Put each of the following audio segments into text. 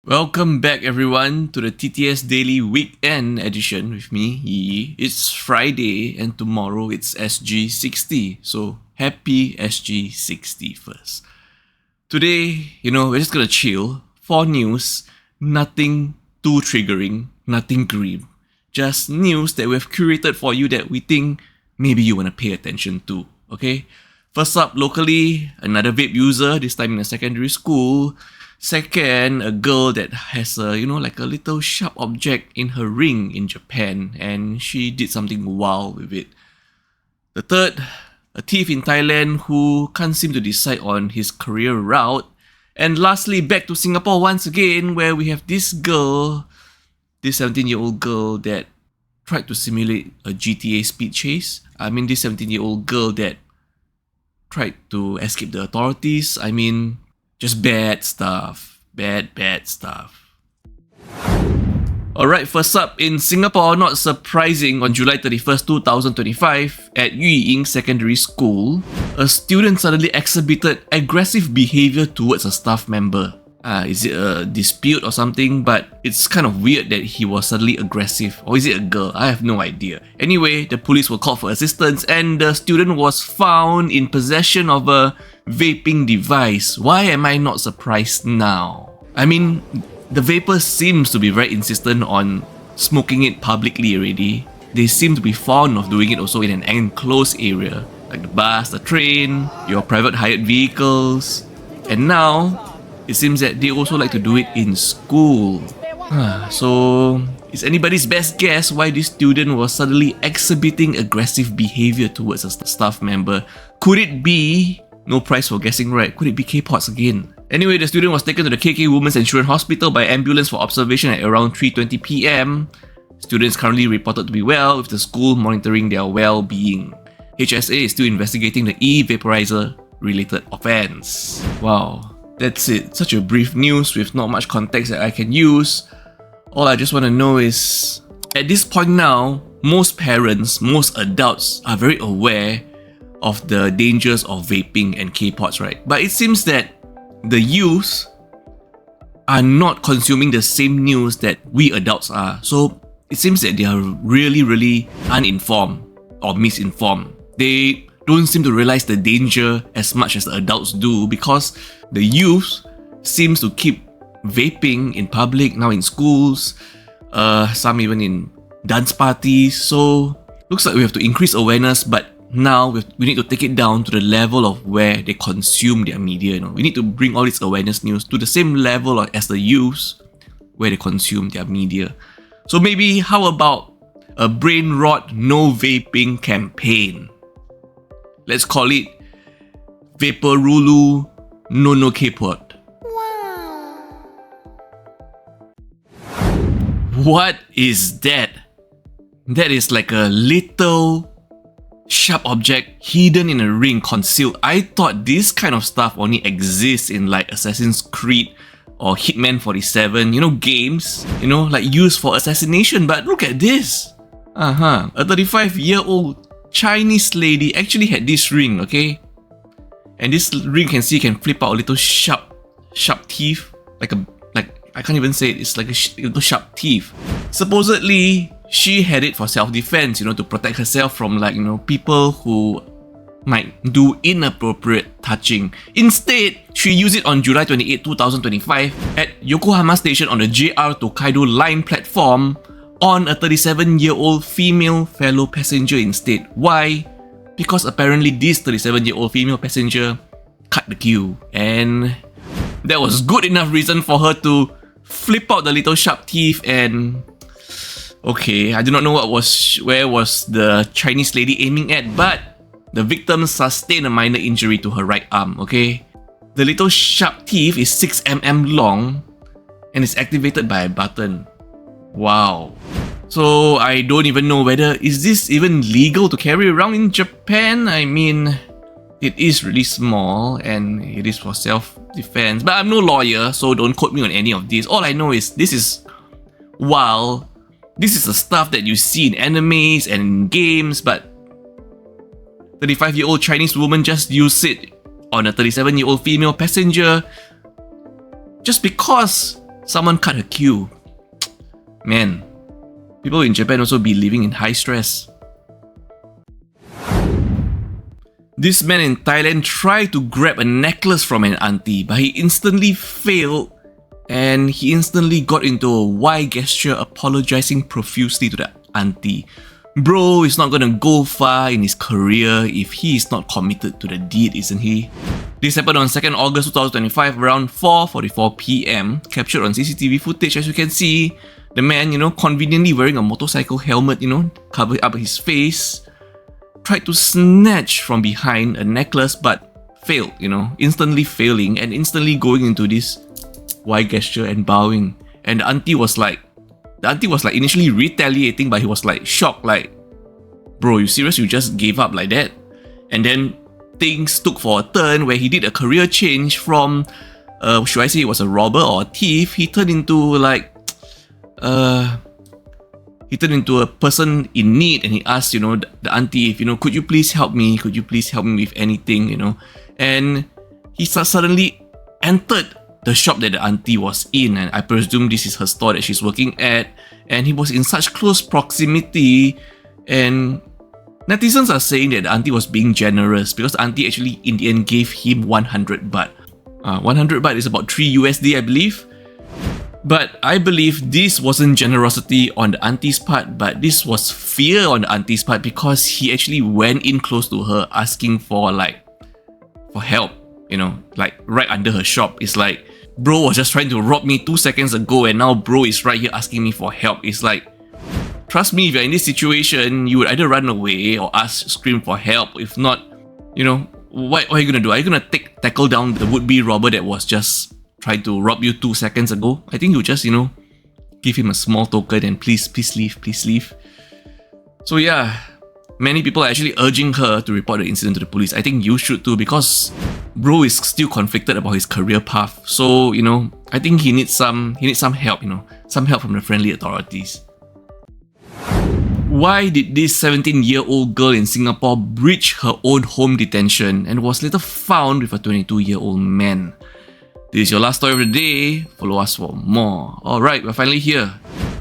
Welcome back everyone to the TTS Daily Weekend edition with me, Yi. It's Friday and tomorrow it's SG60, so happy SG60 first. Today, we're just gonna chill. 4 news, nothing too triggering, nothing grim. Just news that we've curated for you that we think maybe you wanna pay attention to, okay? First up, locally, another vape user, this time in a secondary school. Second, a girl that has a little sharp object in her ring in Japan, and she did something wild with it. The third, a thief in Thailand who can't seem to decide on his career route. And lastly, back to Singapore once again, where we have this girl, this 17-year-old girl that tried to simulate a GTA speed chase. This 17-year-old girl that tried to escape the authorities. Just bad stuff. Bad stuff. Alright, first up, in Singapore, not surprising, on July 31st, 2025, at Yuying Secondary School, a student suddenly exhibited aggressive behavior towards a staff member. Is it a dispute or something? But it's kind of weird that he was suddenly aggressive. Or is it a girl? I have no idea. Anyway, the police were called for assistance and the student was found in possession of a vaping device. Why am I not surprised now? The vapor seems to be very insistent on smoking it publicly already. They seem to be fond of doing it also in an enclosed area, like the bus, the train, your private hired vehicles. And now, it seems that they also like to do it in school. So, it's anybody's best guess why this student was suddenly exhibiting aggressive behavior towards a staff member. Could it be, no prize for guessing right, could it be K-Pots again? Anyway, the student was taken to the KK Women's and Children's Hospital by ambulance for observation at around 3:20 PM. Students currently reported to be well, with the school monitoring their well-being. HSA is still investigating the e-vaporizer related offense. Wow. That's it. Such a brief news with not much context that I can use. All I just want to know is, at this point now, most parents, most adults are very aware of the dangers of vaping and K-Pots, right? But it seems that the youth are not consuming the same news that we adults are. So it seems that they are really uninformed or misinformed. They don't seem to realize the danger as much as the adults do, because the youth seems to keep vaping in public, now in schools, some even in dance parties. So looks like we have to increase awareness, but now we need to take it down to the level of where they consume their media. We need to bring all this awareness news to the same level as the youth where they consume their media. So maybe how about a brain rot no vaping campaign? Let's call it Vaporulu no K-Pot. Wow. What is that? That is like a little sharp object hidden in a ring, concealed. I thought this kind of stuff only exists in like Assassin's Creed or Hitman 47, games, used for assassination. But look at this. A 35-year-old Chinese lady actually had this ring, okay? And this ring can flip out a little sharp teeth, like I can't even say it. It's like a little sharp teeth. Supposedly, she had it for self-defense, to protect herself from people who might do inappropriate touching. Instead, she used it on July 28, 2025 at Yokohama Station on the JR Tokaido Line platform on a 37-year-old female fellow passenger instead. Why? Because apparently this 37-year-old female passenger cut the queue, and that was good enough reason for her to flip out the little sharp teeth. And okay, I do not know where was the Chinese lady aiming at, but the victim sustained a minor injury to her right arm, okay? The little sharp teeth is 6 mm long and is activated by a button. Wow. So I don't even know whether, is this even legal to carry around in Japan? It is really small and it is for self-defense. But I'm no lawyer, so don't quote me on any of this. All I know is this is wild. This is the stuff that you see in animes and in games, but 35-year-old Chinese woman just used it on a 37-year-old female passenger just because Someone cut her queue. Man, people in Japan also be living in high stress. This man in Thailand tried to grab a necklace from an auntie, but he instantly failed and he instantly got into a Y gesture apologizing profusely to the auntie. Bro is not gonna go far in his career if he is not committed to the deed, isn't he? This happened on 2nd August 2025 around 4:44 PM, captured on CCTV footage. As you can see, the man, conveniently wearing a motorcycle helmet, covered up his face, tried to snatch from behind a necklace but failed, instantly failing and instantly going into this Y gesture and bowing. And the auntie was like initially retaliating, but he was like shocked, like, bro, you serious? You just gave up like that? And then things took for a turn where he did a career change from, should I say it was a robber or a thief? He turned into a person in need, and he asked, the auntie if, could you please help me? Could you please help me with anything, And he suddenly entered the shop that the auntie was in, and I presume this is her store that she's working at, and he was in such close proximity, and netizens are saying that the auntie was being generous because the auntie actually in the end gave him 100 baht. 100 baht is about 3 USD, I believe. But I believe this wasn't generosity on the auntie's part, but this was fear on the auntie's part, because he actually went in close to her asking for help, like right under her shop. It's like, bro was just trying to rob me 2 seconds ago and now bro is right here asking me for help. It's like, trust me, if you're in this situation, you would either run away or scream for help. If not, what are you gonna do? Are you gonna tackle down the would-be robber that was just trying to rob you 2 seconds ago? I think you just, give him a small token and please leave. So yeah, many people are actually urging her to report the incident to the police. I think you should too, because bro is still conflicted about his career path. So, I think he needs some help, some help from the friendly authorities. Why did this 17-year-old girl in Singapore breach her own home detention and was later found with a 22-year-old man? This is your last story of the day. Follow us for more. Alright, we're finally here.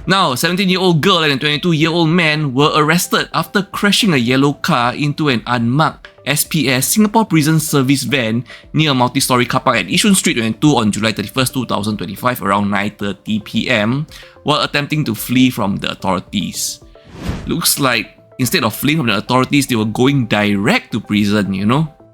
Now, a 17-year-old girl and a 22-year-old man were arrested after crashing a yellow car into an unmarked SPS Singapore Prison Service van near a multi-storey car park at Yishun Street 22 on July 31st, 2025 around 9:30 PM while attempting to flee from the authorities. Looks like instead of fleeing from the authorities, they were going direct to prison,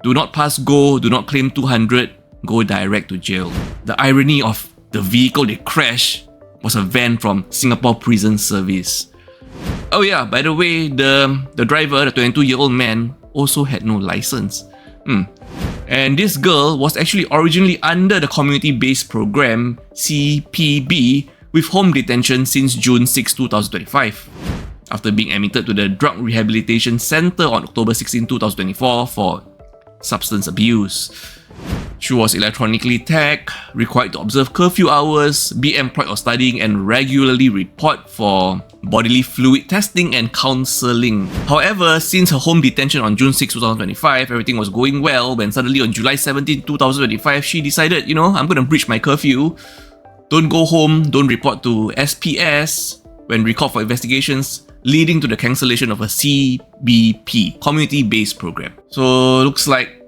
Do not pass go, do not claim 200, go direct to jail. The irony of the vehicle they crashed was a van from Singapore Prison Service. Oh yeah, by the way, the driver, the 22-year-old man, also had no license. And this girl was actually originally under the community-based program CPB with home detention since June 6, 2025. After being admitted to the Drug Rehabilitation Center on October 16, 2024 for substance abuse. She was electronically tagged, required to observe curfew hours, be employed or studying, and regularly report for bodily fluid testing and counselling. However, since her home detention on June 6, 2025, everything was going well when suddenly on July 17, 2025, she decided, I'm gonna breach my curfew. Don't go home, don't report to SPS when recalled for investigations, leading to the cancellation of a CBP, community-based program. So looks like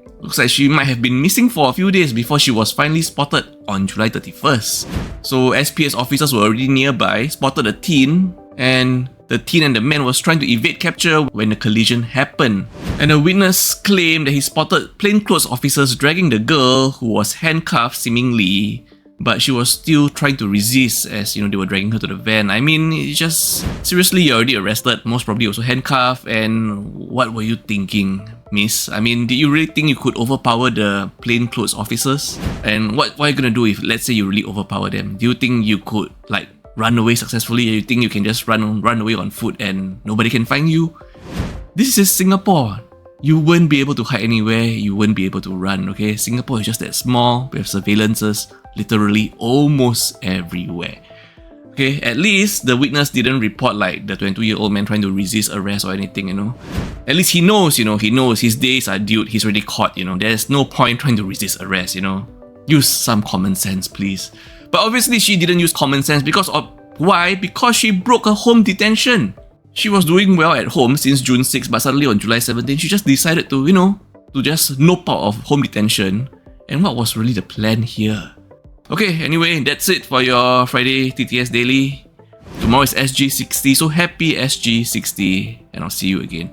she might have been missing for a few days before she was finally spotted on July 31st. So SPS officers were already nearby, spotted a teen, and the teen and the man was trying to evade capture when the collision happened. And a witness claimed that he spotted plainclothes officers dragging the girl, who was handcuffed seemingly, but she was still trying to resist as, they were dragging her to the van. I mean, it's just, seriously, you're already arrested, most probably also handcuffed, and what were you thinking, miss? I mean, did you really think you could overpower the plainclothes officers? And what are you gonna do if, let's say, you really overpower them? Do you think you could, run away successfully? Do you think you can just run away on foot and nobody can find you? This is Singapore. You won't be able to hide anywhere, you won't be able to run, okay? Singapore is just that small, we have surveillances literally almost everywhere. Okay, at least the witness didn't report the 22-year-old man trying to resist arrest or anything, At least he knows his days are due, he's already caught, There's no point trying to resist arrest, Use some common sense, please. But obviously she didn't use common sense because of why? Because she broke her home detention. She was doing well at home since June 6, but suddenly on July 17, she just decided to, to just nope out of home detention. And what was really the plan here? Okay, anyway, that's it for your Friday TTS Daily. Tomorrow is SG60, so happy SG60, and I'll see you again.